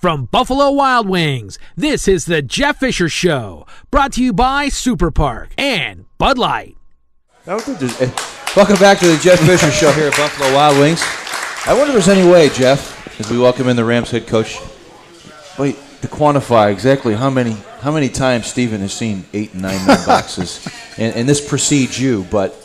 From Buffalo Wild Wings, this is the Jeff Fisher Show, brought to you by Super Park and Bud Light. Welcome back to the Jeff Fisher Show here at Buffalo Wild Wings. I wonder if there's any way, Jeff, as we welcome in the Rams head coach, to quantify exactly how many times Steven has seen 8 and 9 man boxes, and this precedes you, but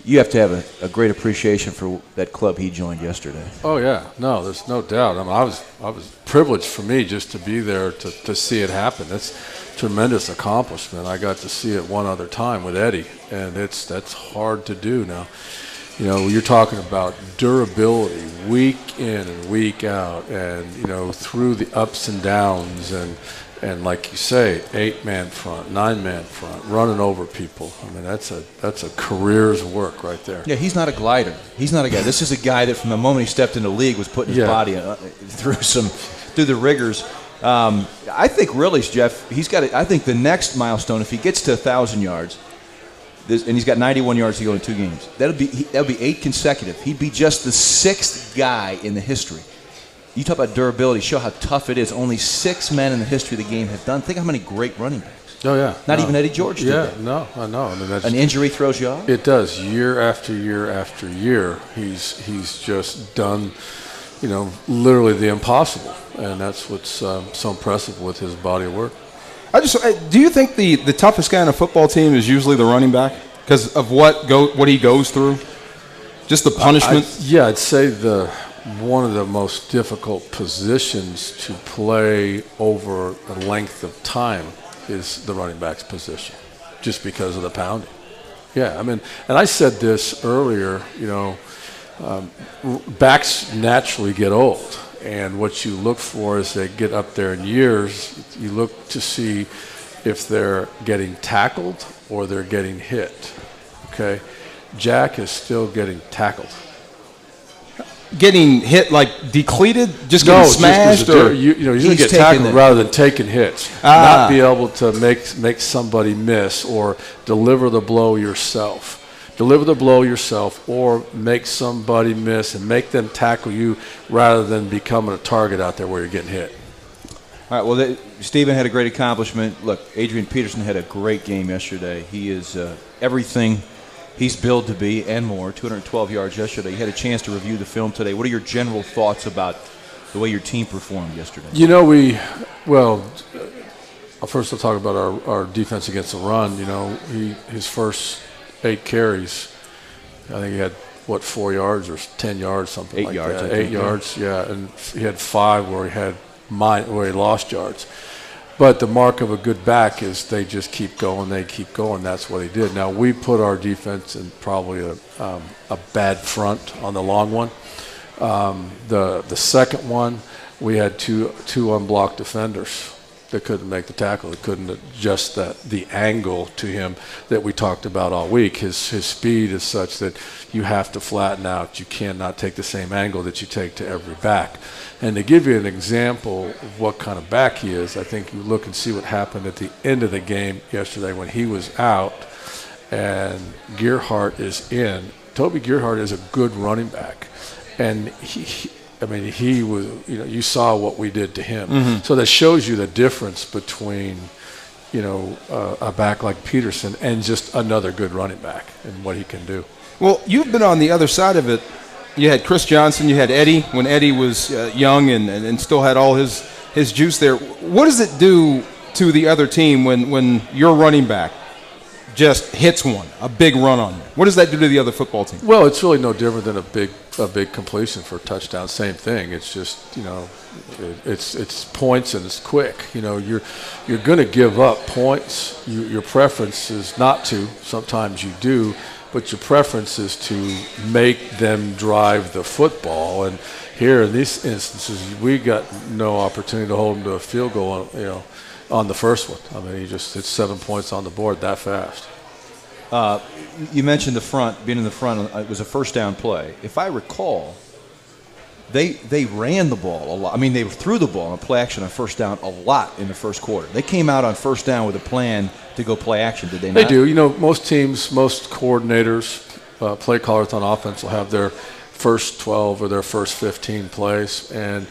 you have to have a great appreciation for that club he joined yesterday. Oh yeah, no, there's no doubt. I mean, I was privileged for me just to be there to see it happen. That's a tremendous accomplishment. I got to see it one other time with Eddie, and that's hard to do now. You know, you're talking about durability week in and week out, and you know, through the ups and downs, and like you say, 8-man front, 9-man front, running over people. I mean, that's a career's work right there. Yeah, he's not a glider. He's not a guy. This is a guy that from the moment he stepped into the league was putting his body through the rigors. I think really, Jeff, he's got. I think the next milestone, if he gets to 1,000 yards, and he's got 91 yards to go in 2 games, that'll be 8 consecutive. He'd be just the 6th guy in the history. You talk about durability, show how tough it is. Only 6 men in the history of the game have done. Think how many great running backs. Oh, yeah. Not even Eddie George did that. Yeah, no, I know. I mean, an injury throws you off? It does. Year after year after year, he's just done, you know, literally the impossible. And that's what's so impressive with his body of work. Do you think the toughest guy on a football team is usually the running back because of what he goes through? Just the punishment? I'd say one of the most difficult positions to play over a length of time is the running back's position, just because of the pounding. Yeah, I mean, and I said this earlier, you know, backs naturally get old, and what you look for as they get up there in years, you look to see if they're getting tackled or they're getting hit, okay? Jack is still getting tackled. Getting hit like decleated, just getting smashed, or you get tackled rather than taking hits. Not be able to make somebody miss or deliver the blow yourself. Deliver the blow yourself, or make somebody miss and make them tackle you rather than becoming a target out there where you're getting hit. All right. Well, Steven had a great accomplishment. Look, Adrian Peterson had a great game yesterday. He is everything he's billed to be and more. 212 yards yesterday. You had a chance to review the film today. What are your general thoughts about the way your team performed yesterday? You know, first I'll talk about our defense against the run. You know, his first 8 carries, I think he had, 4 yards or 10 yards, something 8 like yards, that. 8 yards, yeah. And he had 5 where he lost yards. But the mark of a good back is they just keep going, That's what he did. Now, we put our defense in probably a bad front on the long one. The second one, we had two unblocked defenders that couldn't make the tackle. They couldn't adjust the angle to him that we talked about all week. His speed is such that you have to flatten out. You cannot take the same angle that you take to every back. And to give you an example of what kind of back he is, I think you look and see what happened at the end of the game yesterday when he was out and Gearhart is in. Toby Gearhart is a good running back. And he was, you know, you saw what we did to him. Mm-hmm. So that shows you the difference between, you know, a back like Peterson and just another good running back and what he can do. Well, you've been on the other side of it. You had Chris Johnson, you had Eddie when Eddie was young and still had all his juice there. What does it do to the other team when your running back just hits a big run on you? What does that do to the other football team? Well, it's really no different than a big completion for a touchdown. Same thing. It's just, you know, it's points and it's quick. You know, you're going to give up points. Your preference is not to. Sometimes you do. But your preference is to make them drive the football. And here in these instances, we got no opportunity to hold them to a field goal, you know, on the first one. I mean, it's 7 points on the board that fast. You mentioned the front, being in the front. It was a first down play. If I recall, they ran the ball a lot. I mean, they threw the ball on play action on first down a lot in the first quarter. They came out on first down with a plan to go play action, did they not? They do. You know, most teams, most coordinators, play callers on offense will have their first 12 or their first 15 plays. And,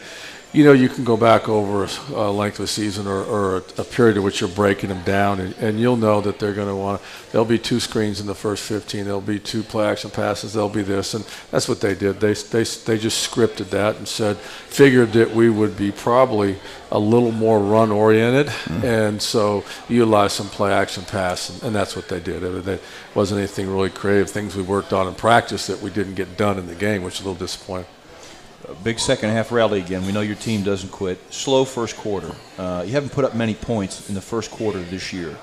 you can go back over a length of a season or a period in which you're breaking them down, and you'll know that they're going to want to. There'll be 2 screens in the first 15. There'll be 2 play action passes. There'll be this, and that's what they did. They just scripted that and figured that we would be probably a little more run oriented, and so utilize some play action pass, and that's what they did. It wasn't anything really creative. Things we worked on in practice that we didn't get done in the game, which is a little disappointing. A big second half rally again. We know your team doesn't quit. Slow first quarter. You haven't put up many points in the first quarter this year.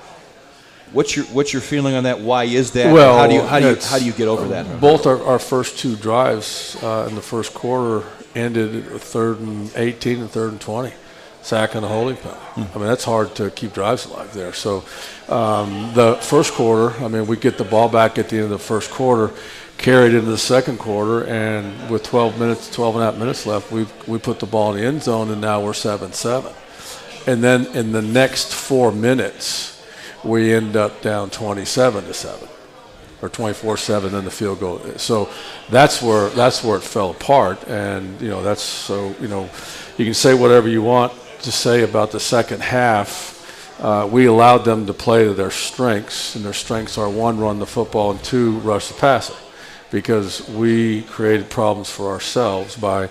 What's your feeling on that? Why is that? Well, how do you get over that? Both our first 2 drives in the first quarter ended with 3rd and 18 and 3rd and 20. Sack and a holding penalty. I mean, that's hard to keep drives alive there. So the first quarter, I mean, we get the ball back at the end of the first quarter, carried into the second quarter, and with 12 and a half minutes left, we put the ball in the end zone, and now we're 7-7. And then in the next 4 minutes, we end up down 27-7, or 24-7, then the field goal. So that's where it fell apart, and you can say whatever you want to say about the second half. We allowed them to play to their strengths, and their strengths are 1, run the football, and 2, rush the passer, because we created problems for ourselves by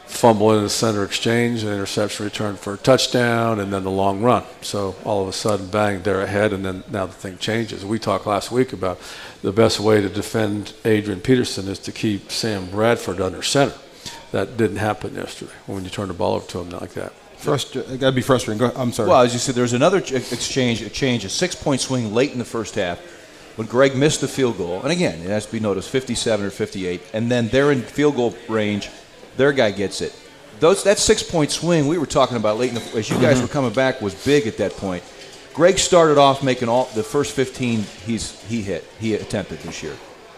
fumbling in the center exchange, an interception return for a touchdown, and then the long run. So all of a sudden, bang, they're ahead, and then now the thing changes. We talked last week about the best way to defend Adrian Peterson is to keep Sam Bradford under center. That didn't happen yesterday when you turn the ball over to him like that. It got to be frustrating. I'm sorry. Well, as you said, there was another change, a 6-point swing late in the first half when Greg missed the field goal. And again, it has to be noticed, 57 or 58. And then they're in field goal range. Their guy gets it. That 6-point swing we were talking about late in as you guys were coming back was big at that point. Greg started off making all the first 15 he attempted this year.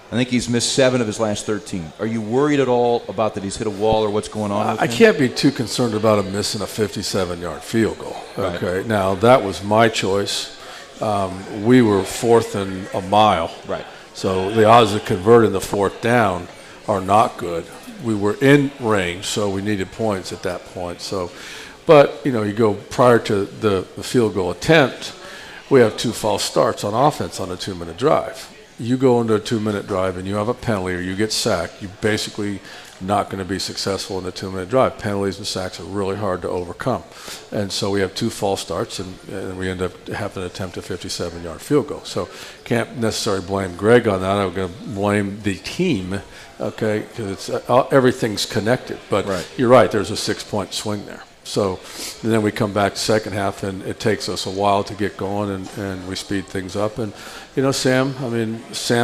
I think he's missed 7 of his last 13. Are you worried at all about that he's hit a wall or what's going on with him? I can't be too concerned about him missing a 57-yard field goal. Right. Okay, now that was my choice. We were 4th and a mile. Right. So the odds of converting the 4th down are not good. We were in range, so we needed points at that point. So, but you go prior to the field goal attempt, we have 2 false starts on offense on a 2-minute drive. You go into a 2-minute drive and you have a penalty or you get sacked, you're basically not going to be successful in the 2-minute drive. Penalties and sacks are really hard to overcome. And so we have 2 false starts, and we end up having to attempt a 57-yard field goal. So can't necessarily blame Greg on that. I'm going to blame the team, okay, because everything's connected. But right. You're right, there's a 6-point swing there. So and then we come back to second half, and it takes us a while to get going, and we speed things up. And, Sam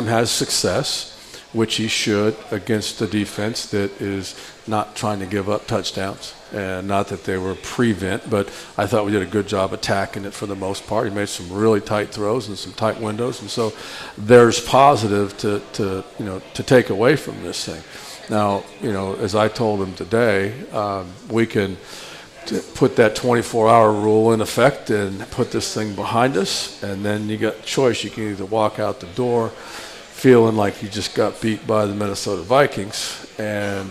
has success, which he should, against a defense that is not trying to give up touchdowns. And not that they were prevent, but I thought we did a good job attacking it for the most part. He made some really tight throws and some tight windows, and so there's positive to take away from this thing. Now, as I told him today, we can put that 24-hour rule in effect and put this thing behind us, and then you got a choice. You can either walk out the door feeling like you just got beat by the Minnesota Vikings,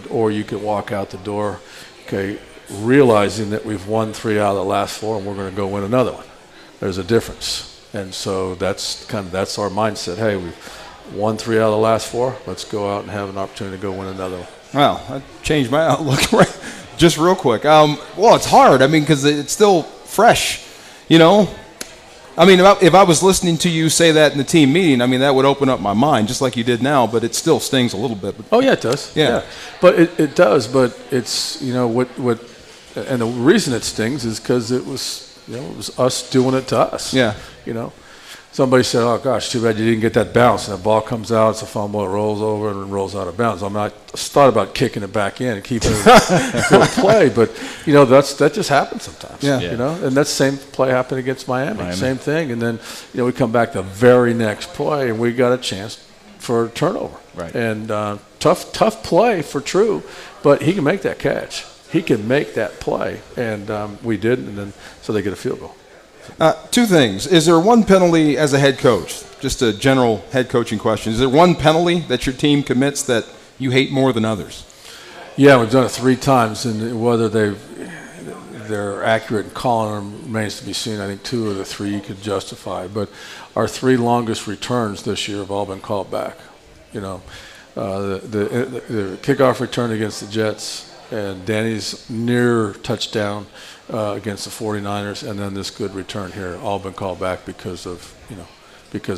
or you can walk out the door, okay, realizing that we've won 3 out of the last 4 and we're going to go win another one. There's a difference, and so that's our mindset. Hey, we've won 3 out of the last 4. Let's go out and have an opportunity to go win another one. Wow, that changed my outlook just real quick. Well, it's hard. Because it's still fresh, if I was listening to you say that in the team meeting, that would open up my mind just like you did now, but it still stings a little bit. Oh, yeah, it does. Yeah. But it does, but it's, and the reason it stings is because it was us doing it to us. Yeah. Somebody said, oh, gosh, too bad you didn't get that bounce. And that ball comes out, it's a fumble, it rolls over, and rolls out of bounds. I thought about kicking it back in and keeping it to a play, but, that just happens sometimes. Yeah. And that same play happened against Miami. Same thing. And then, we come back the very next play, and we got a chance for a turnover. Right. And tough play for True, but he can make that catch. He can make that play, and we didn't, and then so they get a field goal. 2 things. Is there one penalty as a head coach, just a general head coaching question, is there one penalty that your team commits that you hate more than others? Yeah, we've done it 3 times, and whether they're accurate in calling them remains to be seen. I think 2 of the 3 you could justify, but our 3 longest returns this year have all been called back. You know, the kickoff return against the Jets and Danny's near touchdown against the 49ers, and then this good return here, all been called back because of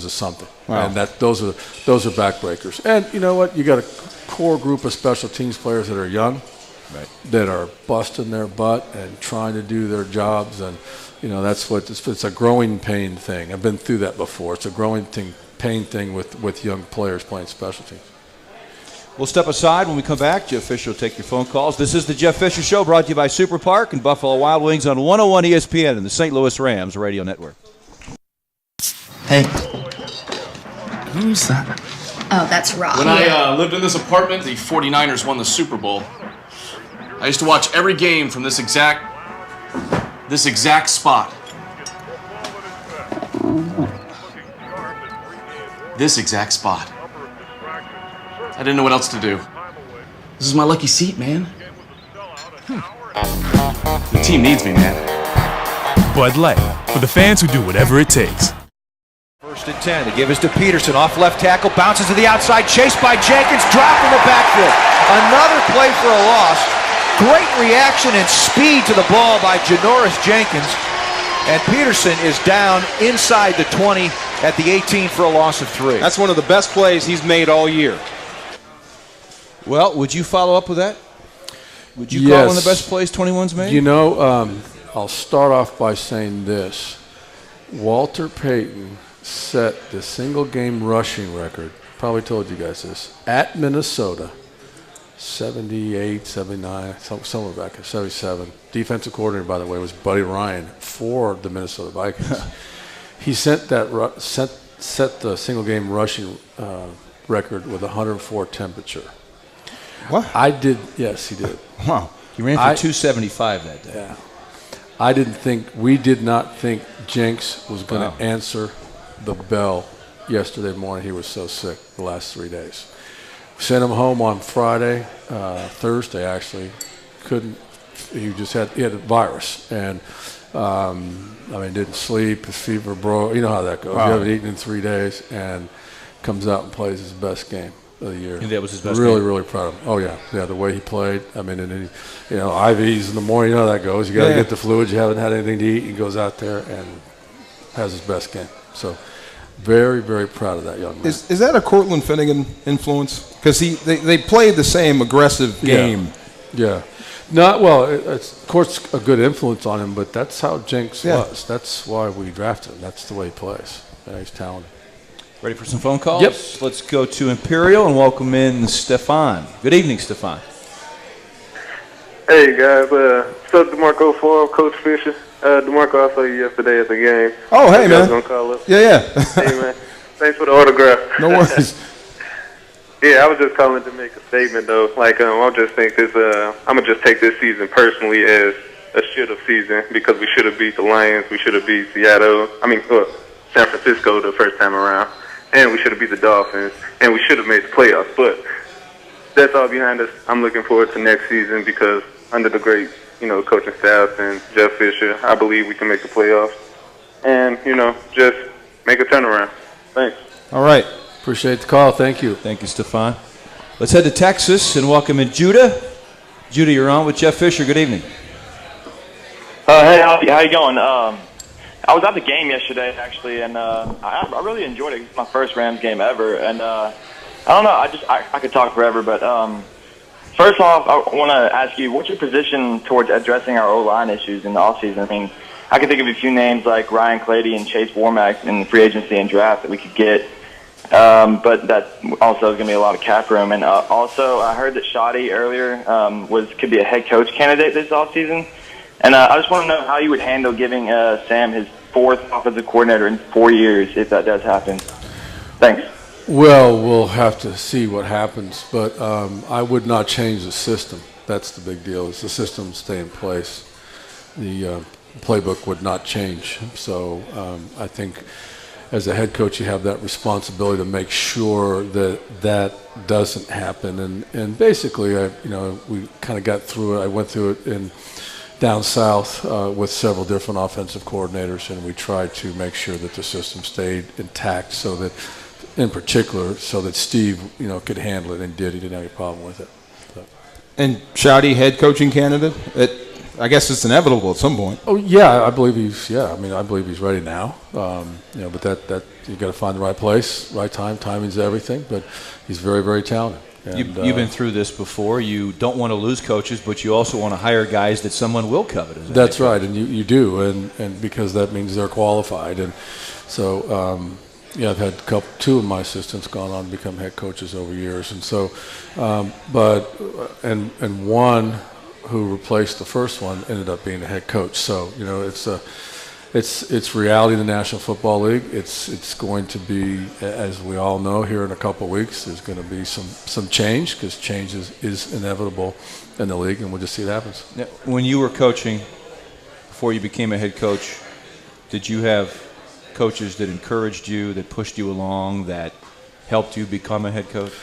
something. Wow. And those are backbreakers. And you know what? You got a core group of special teams players that are young, right, that are busting their butt and trying to do their jobs, and you know that's what it's a growing pain thing. I've been through that before. It's a growing pain thing with young players playing special teams. We'll step aside. When we come back, Jeff Fisher will take your phone calls. This is the Jeff Fisher Show, brought to you by Super Park and Buffalo Wild Wings on 101 ESPN and the St. Louis Rams Radio Network. Hey. Who's that? Oh, that's Rob. When I lived in this apartment, the 49ers won the Super Bowl. I used to watch every game from this exact spot. This exact spot. I didn't know what else to do. This is my lucky seat, man. The team needs me, man. Bud Light, for the fans who do whatever it takes. 1st and 10. They give us to Peterson. Off left tackle. Bounces to the outside. Chased by Jenkins. Dropped in the backfield. Another play for a loss. Great reaction and speed to the ball by Janoris Jenkins. And Peterson is down inside the 20 at the 18 for a loss of 3. That's one of the best plays he's made all year. Well, would you follow up with that? Would you call one of the best plays 21's made? You know, I'll start off by saying this. Walter Payton set the single-game rushing record, probably told you guys this, at Minnesota, 78, 79, somewhere back there, 77. Defensive coordinator, by the way, was Buddy Ryan for the Minnesota Vikings. He set the single-game rushing record with 104 temperature. What? Yes, he did. Wow. He ran for 275 that day. Yeah. We did not think Jenks was going to answer the bell yesterday morning. He was so sick the last 3 days. Sent him home on Friday, Thursday actually. He had a virus. And, didn't sleep, his fever broke. You know how that goes. Wow. You haven't eaten in 3 days and comes out and plays his best game of the year. And that was his best really, game? really proud of him. Oh, yeah. Yeah, the way he played. And then, IVs in the morning, you know how that goes. You got to get the fluids. You haven't had anything to eat. He goes out there and has his best game. So very, very proud of that young man. Is that a Cortland Finnegan influence? Because they played the same aggressive game. Yeah. It's, of course, a good influence on him, but that's how Jenks was. That's why we drafted him. That's the way he plays. Yeah, he's talented. Ready for some phone calls? Yep. Let's go to Imperial and welcome in Stefan. Good evening, Stefan. Hey, guys. What's up, DeMarco Foyle, Coach Fisher? DeMarco, I saw you yesterday at the game. Oh, hey, man. Gonna call us. Yeah. Hey, man. Thanks for the autograph. No worries. Yeah, I was just calling to make a statement, though. I just think I'm going to just take this season personally as a should-have season because we should have beat the Lions. We should have beat San Francisco the first time around. And we should have beat the Dolphins. And we should have made the playoffs. But that's all behind us. I'm looking forward to next season because under the great, coaching staff and Jeff Fisher, I believe we can make the playoffs. And, just make a turnaround. Thanks. All right. Appreciate the call. Thank you. Thank you, Stefan. Let's head to Texas and welcome in Judah. Judah, you're on with Jeff Fisher. Good evening. Hey, how you going? I was at the game yesterday, actually, and I really enjoyed it. It's my first Rams game ever, and I don't know. I could talk forever, but first off, I want to ask you, what's your position towards addressing our O-line issues in the offseason? I mean, I can think of a few names like Ryan Clady and Chase Warmack in the free agency and draft that we could get. But that also is going to be a lot of cap room. And also, I heard that Shoddy earlier could be a head coach candidate this offseason. And I just want to know how you would handle giving Sam his 4th offensive coordinator in 4 years if that does happen. Thanks. Well, we'll have to see what happens. But I would not change the system. That's the big deal. Is the system stay in place. The playbook would not change. So I think as a head coach, you have that responsibility to make sure that that doesn't happen. And basically, we kind of got through it. I went through it in down south with several different offensive coordinators, and we tried to make sure that the system stayed intact, so that, in particular, so that Steve, could handle it, and did. He didn't have any problem with it. So. And Shouty, head coaching candidate? I guess it's inevitable at some point. Oh yeah, I believe he's. Yeah, I believe he's ready now. But that you got to find the right place, right time. Timing's everything. But he's very, very talented. And, you've been through this before. You don't want to lose coaches, but you also want to hire guys that someone will covet. That's right, and you do, and because that means they're qualified. And so, I've had two of my assistants gone on to become head coaches over years, and so, and one who replaced the first one ended up being the head coach. So it's reality in the National Football League. It's going to be, as we all know, here in a couple of weeks, there's going to be some change, because change is inevitable in the league, and we'll just see what happens. Now, when you were coaching, before you became a head coach, did you have coaches that encouraged you, that pushed you along, that helped you become a head coach?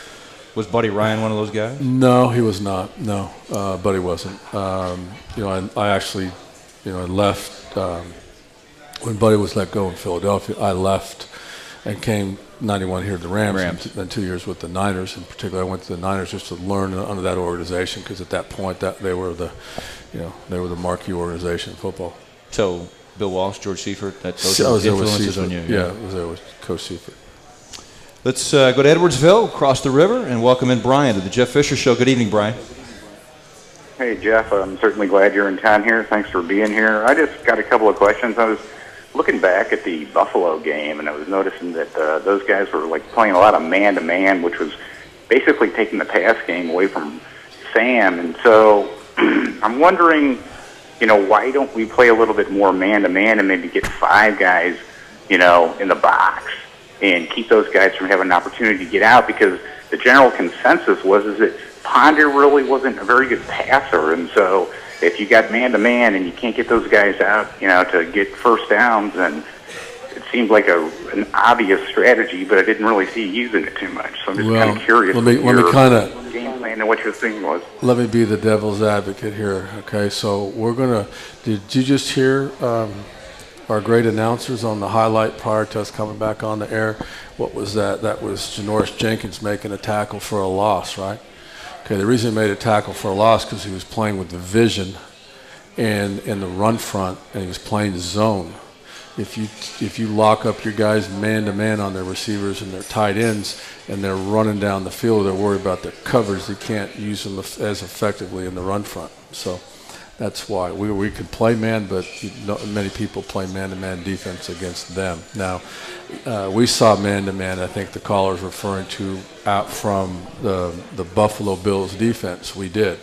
Was Buddy Ryan one of those guys? No, he was not. No, Buddy wasn't. I actually, I left when Buddy was let go in Philadelphia. I left and came '91 here to the Rams. And then 2 years with the Niners. In particular, I went to the Niners just to learn under that organization, because at that point, they were the marquee organization in football. So Bill Walsh, George Seifert, those are influences on you. Yeah, I was there with Coach Seifert. Let's go to Edwardsville, across the river, and welcome in Brian to the Jeff Fisher Show. Good evening, Brian. Hey, Jeff. I'm certainly glad you're in town here. Thanks for being here. I just got a couple of questions. I was looking back at the Buffalo game, and I was noticing that those guys were playing a lot of man-to-man, which was basically taking the pass game away from Sam. And so I'm wondering, why don't we play a little bit more man-to-man and maybe get 5 guys, in the box, and keep those guys from having an opportunity to get out? Because the general consensus was that Ponder really wasn't a very good passer, and so if you got man-to-man and you can't get those guys out, to get first downs, then it seemed like an obvious strategy, but I didn't really see you using it too much. So I'm just kind of curious let me kind of game plan and what your thing was. Let me be the devil's advocate here, okay? So did you just hear our great announcers on the highlight prior to us coming back on the air? What was that? That was Janoris Jenkins making a tackle for a loss, right? Okay, the reason he made a tackle for a loss because he was playing with the vision and in the run front, and he was playing zone. If you lock up your guys man-to-man on their receivers and their tight ends, and they're running down the field, they're worried about their coverage, they can't use them as effectively in the run front. So that's why we could play man, but many people play man-to-man defense against them. Now, we saw man-to-man. I think the caller's referring to out from the Buffalo Bills defense. We did,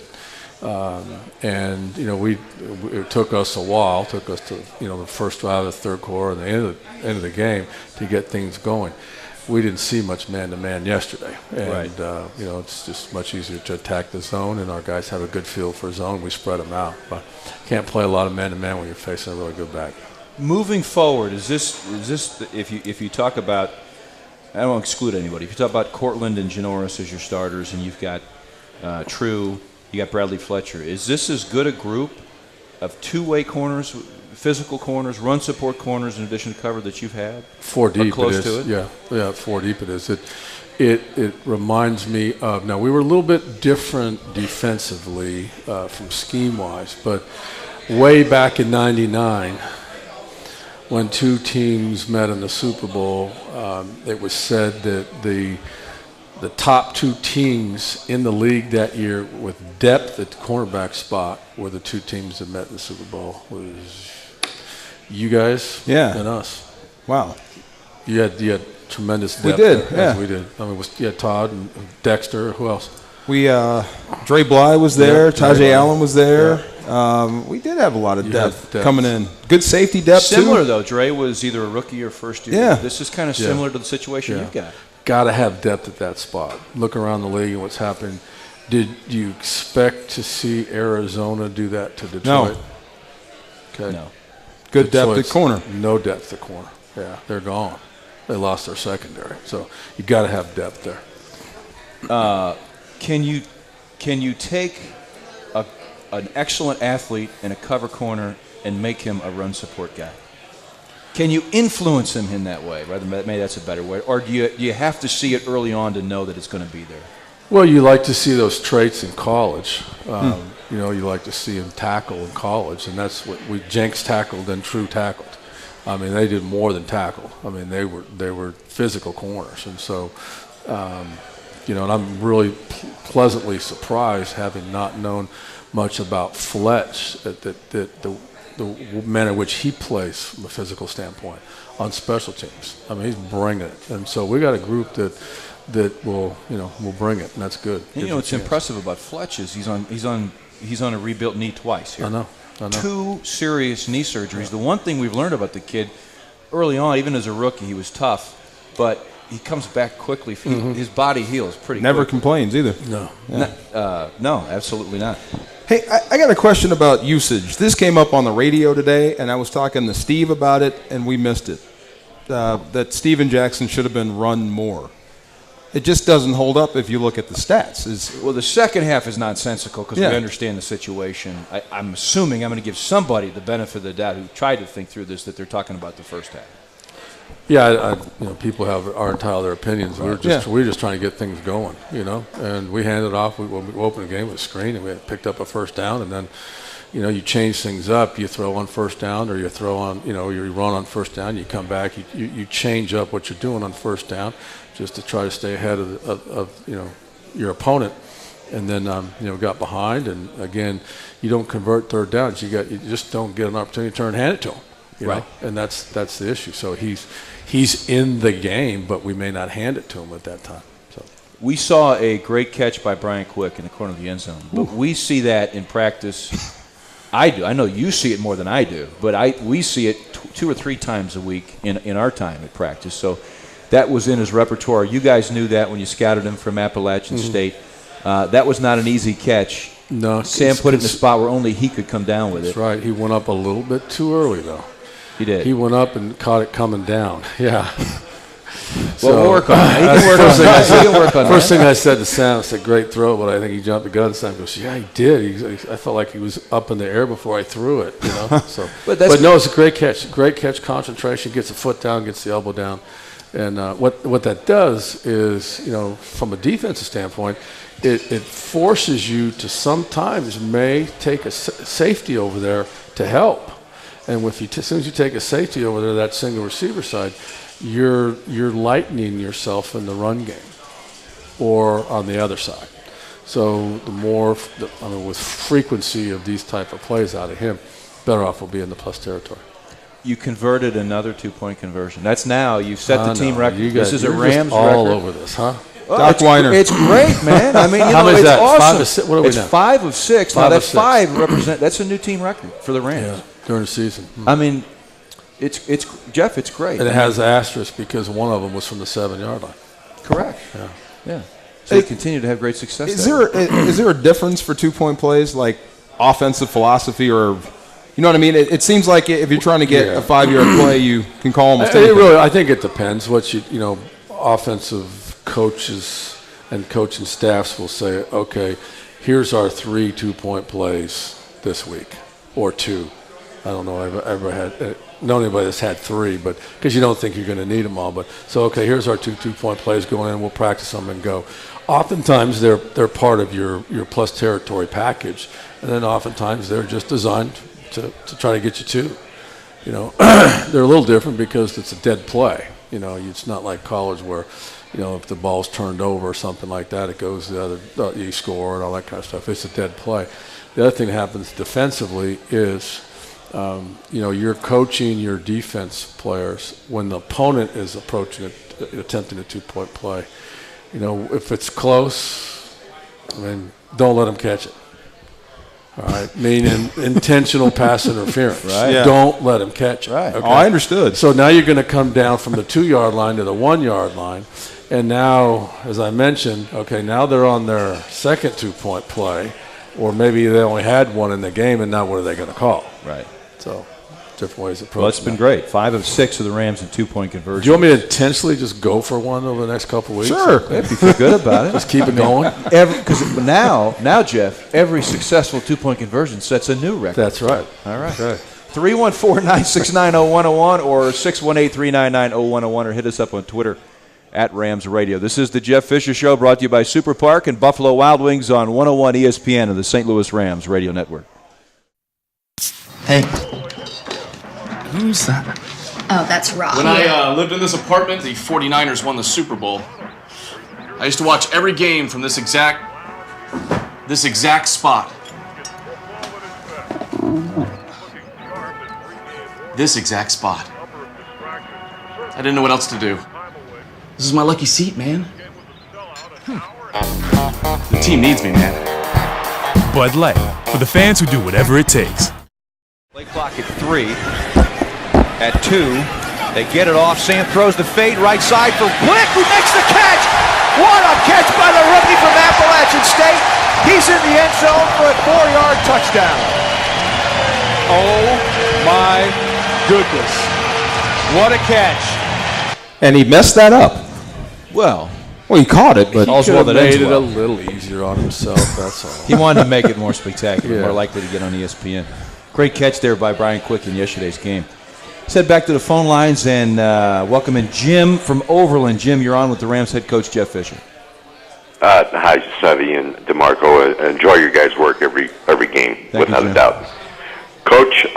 and it took us a while. It took us to the first drive of the third quarter and the end of the game to get things going. We didn't see much man-to-man yesterday, and right. It's just much easier to attack the zone, and our guys have a good feel for zone. We spread them out, but can't play a lot of man-to-man when you're facing a really good back. Moving forward, is this if you talk about, I don't want to exclude anybody. If you talk about Cortland and Janoris as your starters, and you've got True, you got Bradley Fletcher, is this as good a group of two-way corners, physical corners, run support corners, in addition to cover, that you've had? 4 deep, close it is. to it? Yeah, 4 deep it is. It reminds me of, now we were a little bit different defensively from scheme-wise, but way back in '99, when 2 teams met in the Super Bowl, it was said that the top 2 teams in the league that year with depth at the cornerback spot were the 2 teams that met in the Super Bowl. Was you guys and us. Wow. You had tremendous depth. We did, as we did. I mean, you had Todd and Dexter. Who else? We Dre Bly was there. Tajay Allen was there. Yeah. We did have a lot of depth coming in. Good safety depth, similar, too. Though. Dre was either a rookie or first year. Yeah. This is kind of similar to the situation you've got. Got to have depth at that spot. Look around the league and what's happening. Did you expect to see Arizona do that to Detroit? No. Okay. No. Good depth at corner. No depth at corner. Yeah, they're gone. They lost their secondary. So you got to have depth there. Can you take an excellent athlete in a cover corner and make him a run support guy? Can you influence him in that way? Rather, maybe that's a better way. Or do you have to see it early on to know that it's going to be there? Well, you like to see those traits in college. You know, you like to see him tackle in college, and that's what Jenks tackled and True tackled. I mean, they did more than tackle. I mean, they were physical corners, and so, you know, and I'm really pleasantly surprised, having not known much about Fletch, that the manner in which he plays from a physical standpoint on special teams. I mean, he's bringing it, and so we got a group that will bring it, and that's good. You know what's impressive about Fletch is he's on a rebuilt knee twice here. I know. 2 serious knee surgeries. The one thing we've learned about the kid early on, even as a rookie, he was tough, but he comes back quickly. His body heals pretty Never quickly. complains either. No. Yeah. No, absolutely not. Hey, I got a question about usage. This came up on the radio today, and I was talking to Steve about it, and we missed it. That Steven Jackson should have been run more. It just doesn't hold up if you look at the stats. Well, the second half is nonsensical because Yeah. we understand the situation. I'm assuming I'm going to give somebody the benefit of the doubt who tried to think through this that they're talking about the first half. Yeah, people are entitled to their opinions. We're just trying to get things going, you know. And we handed off. When we opened the game with a screen, and we picked up a first down, and then, you know, you change things up. You throw on first down, or you throw on, you know, you run on first down. You come back. You change up what you're doing on first down, just to try to stay ahead of you know, your opponent. And then you know, got behind, and again, you don't convert third downs. You just don't get an opportunity to turn and hand it to him. You know? And that's the issue. So he's in the game, but we may not hand it to him at that time. So we saw a great catch by Brian Quick in the corner of the end zone, but we see that in practice. I do. I know you see it more than I do, but we see it 2 or 3 times a week in our time at practice. So that was in his repertoire. You guys knew that when you scouted him from Appalachian State. That was not an easy catch. No, Sam put it in a spot where only he could come down with it. That's right. He went up a little bit too early, though. He did. He went up and caught it coming down. Yeah. Well, we'll work on it. He can work on that. First thing I said to Sam, I said, great throw, but I think he jumped the gun. Sam goes, yeah, he did. I felt like he was up in the air before I threw it. You know? So, but no, it's a great catch. Great catch, concentration, gets the foot down, gets the elbow down. And what that does is, you know, from a defensive standpoint, it forces you to sometimes may take a safety over there to help. And as soon as you take a safety over there, that single receiver side, you're lightening yourself in the run game or on the other side. So with frequency of these type of plays out of him, better off will be in the plus territory. You converted another 2-point conversion. That's now. You've set the team record. This is a Rams all record. over this, huh? Well, Doc Weiner. It's great, man. I mean, How many is it's that? awesome. 5 of 6? What are we it's now? 5 of 6. Now, 5 that of 6. 5 represent. That's a new team record for the Rams. Yeah, during the season. I mean, it's Jeff. It's great. And it has asterisk because one of them was from the 7-yard line. Correct. Yeah. So they continue to have great success. Is there a difference for 2-point plays, like offensive philosophy, or you know what I mean? It seems like if you're trying to get a 5-yard play, you can call almost anything. I think it depends. What you know, offensive coaches and coaching staffs will say, okay, here's our 3 2-point plays this week, or 2. I don't know. I've ever known anybody that's had 3, but because you don't think you're going to need them all. But so okay, here's our 2 2-point plays going in. We'll practice them and go. Oftentimes they're part of your plus territory package, and then oftentimes they're just designed to try to get you 2. You know, they're a little different because it's a dead play. You know, it's not like college where, you know, if the ball's turned over or something like that, it goes the other, you score and all that kind of stuff. It's a dead play. The other thing that happens defensively is, you know, you're coaching your defense players when the opponent is attempting a 2-point play. You know, if it's close, I mean, don't let them catch it. All right, meaning intentional pass interference. Right. Yeah. Don't let him catch it. Right. Okay? Oh, I understood. So now you're going to come down from the 2-yard line to the 1-yard line, and now, as I mentioned, okay, now they're on their second 2-point play, or maybe they only had one in the game, and now what are they going to call? Right. So different ways of approaching. Well, it's been great. 5 of 6 of the Rams in 2-point conversions. Do you want me to intentionally just go for one over the next couple of weeks? Sure. If you feel good about it. Just keep it going. Because now, Jeff, every successful 2-point conversion sets a new record. That's right. All right. Okay. 314-969-0101 or 618-399-0101 or hit us up on Twitter at Rams Radio. This is the Jeff Fisher Show, brought to you by Super Park and Buffalo Wild Wings on 101 ESPN of the St. Louis Rams Radio Network. Hey. Who's that? Oh, that's Rob. When I lived in this apartment, the 49ers won the Super Bowl. I used to watch every game from this exact spot. This exact spot. I didn't know what else to do. This is my lucky seat, man. The team needs me, man. Bud Light, for the fans who do whatever it takes. Play clock at 3. At 2, they get it off. Sam throws the fade right side for Glick, who makes the catch. What a catch by the rookie from Appalachian State. He's in the end zone for a 4-yard touchdown. Oh my goodness. What a catch. And he messed that up. Well, he caught it, but he could have made it a little easier on himself, that's all. He wanted to make it more spectacular, Yeah. more likely to get on ESPN. Great catch there by Brian Quick in yesterday's game. Let's head back to the phone lines and welcome in Jim from Overland. Jim, you're on with the Rams head coach, Jeff Fisher. Hi, Sevy and DeMarco. Enjoy your guys' work every game, without a doubt. Coach,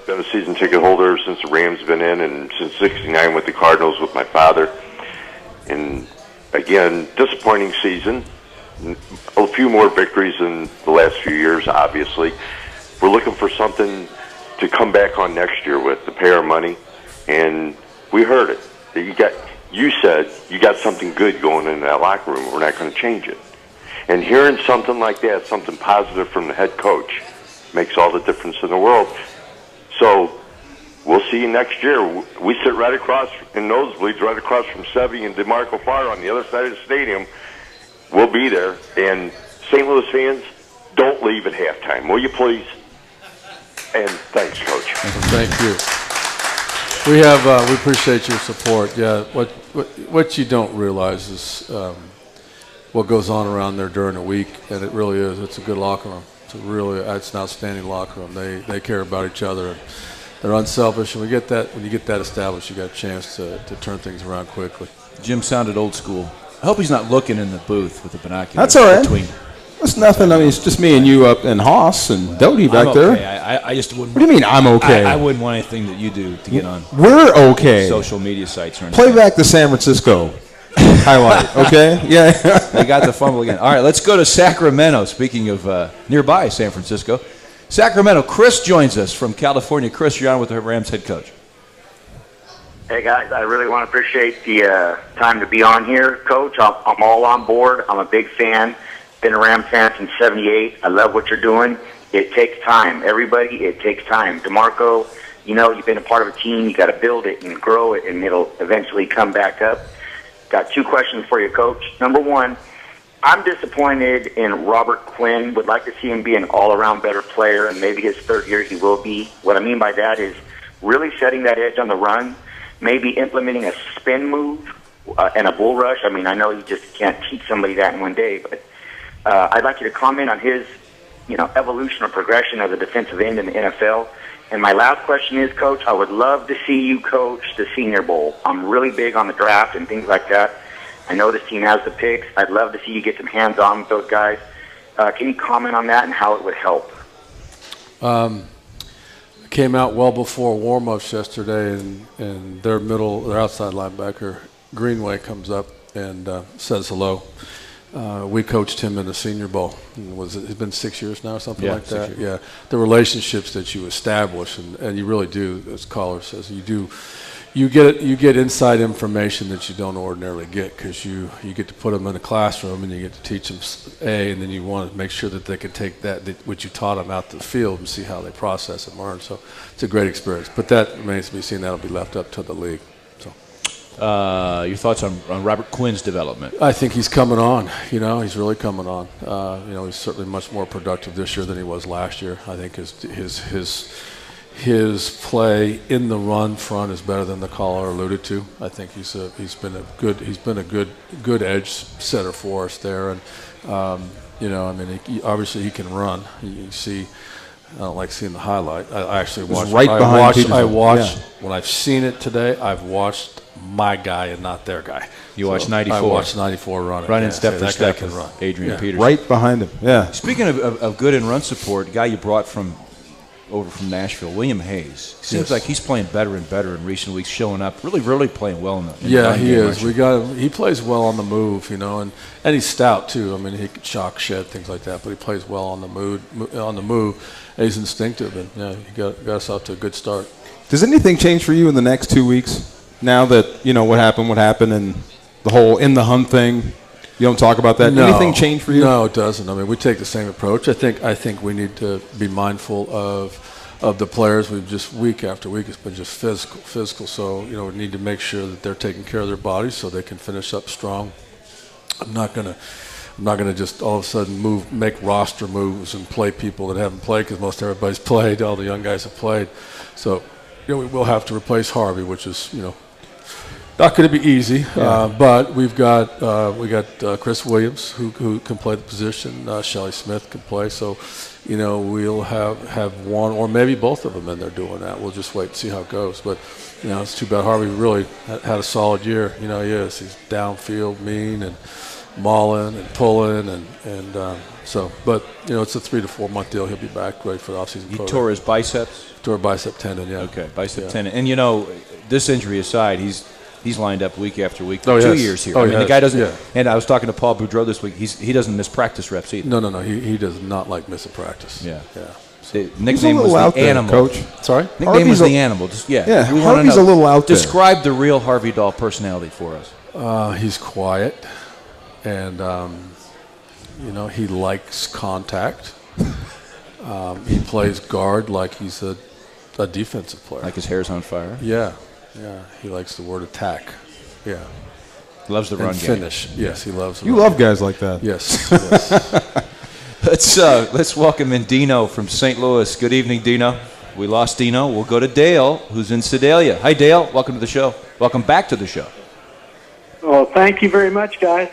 been a season ticket holder since the Rams been in, and since '69 with the Cardinals with my father. And again, disappointing season. A few more victories in the last few years, obviously. We're looking for something to come back on next year with, to pay our money, and we heard it. You said you got something good going in that locker room. We're not going to change it. And hearing something like that, something positive from the head coach, makes all the difference in the world. So we'll see you next year. We sit right across in nosebleeds, right across from Sevy and DeMarco Farr on the other side of the stadium. We'll be there. And St. Louis fans, don't leave at halftime, will you please? And thanks, Coach. Thank you. We appreciate your support. Yeah, what you don't realize is what goes on around there during the week, and it really is. It's a good locker room. It's an outstanding locker room. They care about each other. And they're unselfish, and when you get that established, you got a chance to turn things around quickly. Jim sounded old school. I hope he's not looking in the booth with the binoculars. That's all right. Between. That's nothing. I mean, it's just me and you up and Haas and Doty back okay. there. I just wouldn't. What do you mean I'm okay? I wouldn't want anything that you do to get on. We're okay. Social media sites or anything. Play back the San Francisco highlight, okay? Yeah. They got the fumble again. All right, let's go to Sacramento. Speaking of nearby San Francisco, Sacramento. Chris joins us from California. Chris, you're on with the Rams head coach. Hey, guys, I really want to appreciate the time to be on here, Coach. I'm all on board. I'm a big fan. Been a Ram fan since '78. I love what you're doing. It takes time. Everybody, it takes time. DeMarco, you've been a part of a team. You got to build it and grow it, and it'll eventually come back up. Got 2 questions for you, Coach. Number 1, I'm disappointed in Robert Quinn. Would like to see him be an all-around better player, and maybe his 3rd year he will be. What I mean by that is really setting that edge on the run, maybe implementing a spin move and a bull rush. I mean, I know you just can't teach somebody that in one day, but I'd like you to comment on his, evolution or progression as a defensive end in the NFL. And my last question is, Coach, I would love to see you coach the Senior Bowl. I'm really big on the draft and things like that. I know this team has the picks. I'd love to see you get some hands-on with those guys. Can you comment on that and how it would help? Came out well before warm-ups yesterday, and their outside linebacker, Greenway, comes up and says hello. We coached him in the Senior Bowl. It's been 6 years now, something like that. 6 years. Yeah, the relationships that you establish, and you really do, as Caller says, you get inside information that you don't ordinarily get, because you get to put them in a classroom and you get to teach them and then you want to make sure that they can take that what you taught them out to the field and see how they process and learn. So it's a great experience, but that remains to be seen. That'll be left up to the league. Your thoughts on Robert Quinn's development? I think he's coming on. He's really coming on. He's certainly much more productive this year than he was last year. I think his play in the run front is better than the caller alluded to. I think he's been a good edge setter for us there, and obviously he can run. You see, I don't like seeing the highlight. I actually watched right behind people. I watched when I've seen it today. I've watched my guy and not their guy. You watched 94. I watched 94 run it. Running step for step can run. Adrian Peterson. Right behind him. Yeah. Speaking of good in run support, the guy you brought over from Nashville, William Hayes. Seems like he's playing better and better in recent weeks, showing up, really playing well in the run he game, is. He plays well on the move, and he's stout too. I mean, he can shock shed things like that, but he plays well on the move. And he's instinctive, and he got us out to a good start. Does anything change for you in the next 2 weeks? Now that what happened, and the whole in the hunt thing. You don't talk about that. No, anything change for you? No, it doesn't. I mean, we take the same approach. I think we need to be mindful of the players. We've just week after week it's been just physical. So we need to make sure that they're taking care of their bodies so they can finish up strong. I'm not gonna just all of a sudden make roster moves and play people that haven't played, because most everybody's played. All the young guys have played. So we will have to replace Harvey, which is not going to be easy, but we got Chris Williams who can play the position. Shelley Smith can play, so we'll have one or maybe both of them in there doing that. We'll just wait and see how it goes. But it's too bad. Harvey really had a solid year. He is. He's downfield, mean, and mauling and pulling, and so. But it's a 3 to 4 month deal. He'll be back ready for the offseason. He tore his biceps. Tore bicep tendon. Yeah. Okay, bicep tendon. And this injury aside, he's lined up week after week for 2 years here. The guy doesn't. Yeah. And I was talking to Paul Boudreau this week. He doesn't miss practice reps either. No. He does not like missing practice. Yeah. The nickname was the Animal. Coach. Sorry? Nickname was the Animal. Harvey's a little out there. Describe the real Harvey Dahl personality for us. He's quiet, and he likes contact. He plays guard like he's a defensive player. Like his hair's on fire. Yeah. He likes the word attack. Yeah. Loves the run game. Finish. Yes, he loves the You love guys like that. Yes. Let's welcome in Dino from St. Louis. Good evening, Dino. We lost Dino. We'll go to Dale, who's in Sedalia. Hi, Dale. Welcome to the show. Welcome back to the show. Well, thank you very much, guys.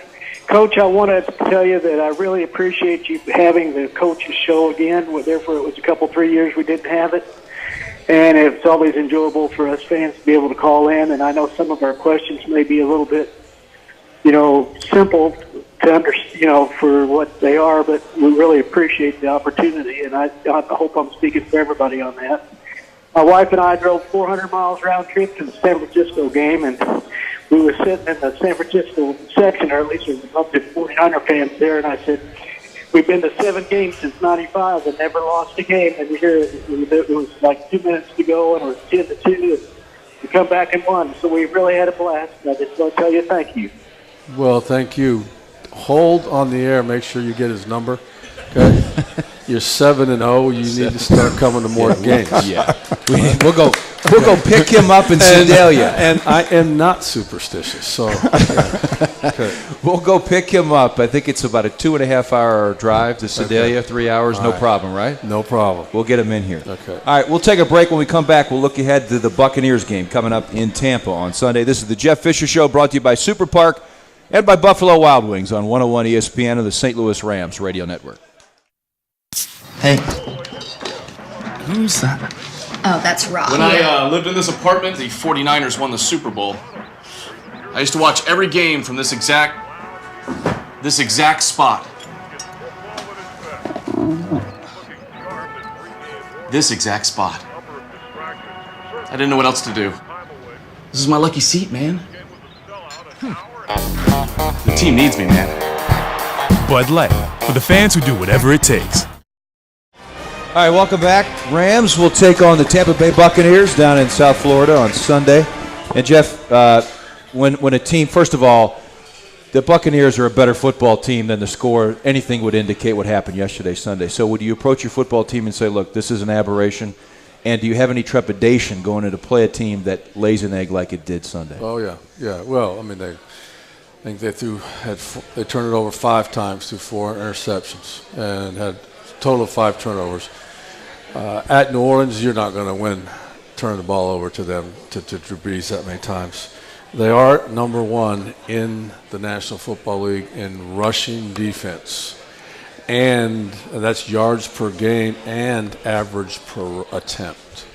Coach, I want to tell you that I really appreciate you having the coaches show again. Therefore, it was 3 years we didn't have it. And it's always enjoyable for us fans to be able to call in. And I know some of our questions may be a little bit, simple to understand, for what they are, but we really appreciate the opportunity. And I hope I'm speaking for everybody on that. My wife and I drove 400 miles round trip to the San Francisco game, and we were sitting in the San Francisco section, or at least there was a bunch of 49er fans there, and I said, we've been to 7 games since '95 and never lost a game. And here it was like 2 minutes to go, and it was 10-2, and we come back and won. So we really had a blast. And I just want to tell you thank you. Well, thank you. Hold on the air. Make sure you get his number. Okay. You're 7-0. You need to start coming to more games. Yeah. We'll go pick him up in Sedalia. And I am not superstitious, so okay. We'll go pick him up. I think it's about a 2.5-hour drive to Sedalia. 3 hours, no problem, right? No problem. We'll get him in here. Okay. All right, we'll take a break. When we come back, we'll look ahead to the Buccaneers game coming up in Tampa on Sunday. This is the Jeff Fisher Show, brought to you by Super Park and by Buffalo Wild Wings on 101 ESPN and the St. Louis Rams radio network. Hey, who's that? Oh, that's Rob. When I lived in this apartment, the 49ers won the Super Bowl. I used to watch every game from this exact spot. This exact spot. I didn't know what else to do. This is my lucky seat, man. The team needs me, man. Bud Light, for the fans who do whatever it takes. All right, welcome back. Rams will take on the Tampa Bay Buccaneers down in South Florida on Sunday. And, Jeff, when a team, first of all, the Buccaneers are a better football team than the score. Anything would indicate what happened yesterday, Sunday. So would you approach your football team and say, look, this is an aberration? And do you have any trepidation going into play a team that lays an egg like it did Sunday? Oh, yeah. Yeah, well, I mean, I think they turned it over 5 times through 4 interceptions and had a total of 5 turnovers. At New Orleans, you're not going to turn the ball over to them, to Drew Brees that many times. They are number one in the National Football League in rushing defense. And that's yards per game and average per attempt.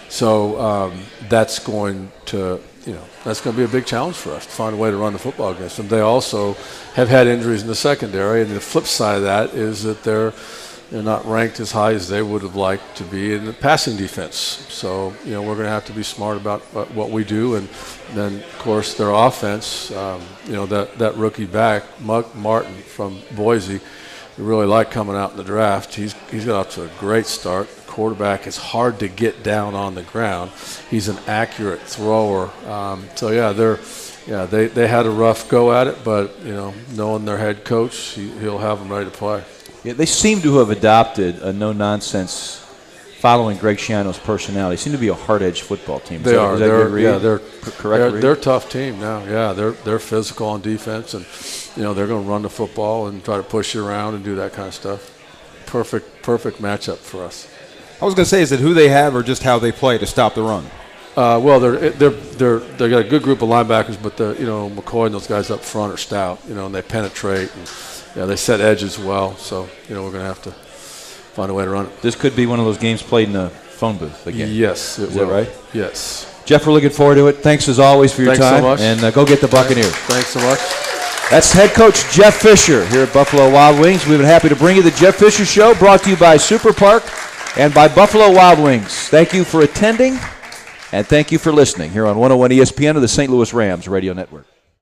So that's going to be a big challenge for us to find a way to run the football against them. They also have had injuries in the secondary, and the flip side of that is that they're not ranked as high as they would have liked to be in the passing defense. So we're going to have to be smart about what we do, and then of course their offense. That rookie back Martin from Boise. We really like coming out in the draft. He's got off to a great start. Quarterback is hard to get down on the ground. He's an accurate thrower. They had a rough go at it, but knowing their head coach, he'll have them ready to play. Yeah, they seem to have adopted a no-nonsense, following Greg Schiano's personality. They seem to be a hard-edged football team. They are. They're correct. They're a tough team now. Yeah, they're physical on defense, and they're going to run the football and try to push you around and do that kind of stuff. Perfect matchup for us. I was going to say, is it who they have or just how they play to stop the run? Well, they got a good group of linebackers, but McCoy and those guys up front are stout. And they penetrate and they set edges well. So we're going to have to find a way to run it. This could be one of those games played in the phone booth again. Yes, is that right? Yes. Jeff, we're looking forward to it. Thanks as always for your time. Thanks so much. And go get the Buccaneers. Thanks so much. That's head coach Jeff Fisher here at Buffalo Wild Wings. We've been happy to bring you the Jeff Fisher Show, brought to you by Super Park and by Buffalo Wild Wings. Thank you for attending, and thank you for listening here on 101 ESPN of the St. Louis Rams Radio Network.